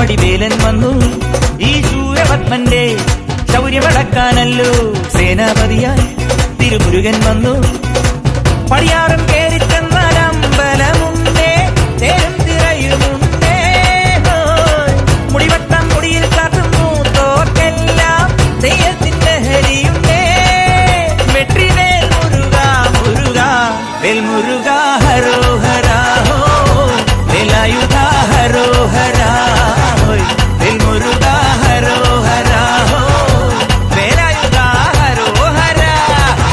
വടിവേലൻ വന്നു ഈ ശൂരപത്മന്റെ ശൗര്യമടക്കാനല്ലോ സേനാപതിയായി തിരുമുരുകൻ വന്നു. പടിയാറും കേറിച്ചെന്നാൽ അമ്പലമുണ്ടേ, തേരും തിറയുമുണ്ടേ, മുടിവട്ടം മുടിയിൽ കാട്ടുന്നു തോക്കെല്ലാം തെയ്യത്തിന്റെ ഹരിയുണ്ടേ. വെട്രിവേൽ മുരുക മുരുക വേൽമുരുക ഹരോഹരാ, വേലായുധ ഹരോഹരാ, വേൽമുരുക ഹരോഹരാ, വേലായുധ ഹരോഹരാ.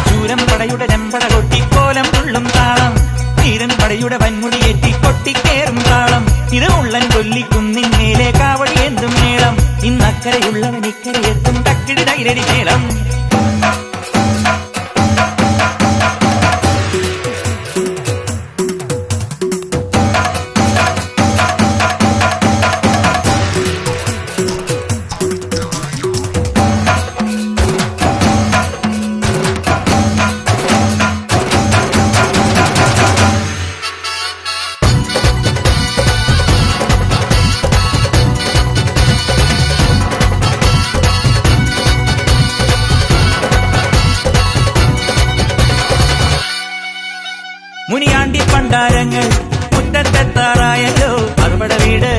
ശൂരം പടയുടെ ചെമ്പട കൊട്ടിക്കോലം തുള്ളും താളം, ധീരൻ പടയുടെ വൻമുടിയേറ്റി കൊട്ടിക്കേറും താളം. ഇത് ഉള്ളൻ കൊല്ലിക്കുന്നിൻ മേലെ കാവടി എന്തും മേളം, ഇന്നക്കരയുള്ളവൻ ഇക്കരയെത്തും തക്കിടി തൈരടി മേളം. മുനിയാണ്ടി പണ്ടാരങ്ങൾ മുറ്റത്തെത്താറായല്ലോ, അറുപട വീട്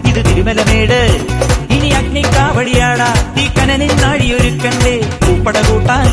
ഇത് തിരുമലമേട്. ഇനി അഗ്നിക്കാവടിയാടാ ഈ കനനിൽ നാഴിയൊരുക്കണ്ടേ, പൂപ്പട കൂട്ടാൻ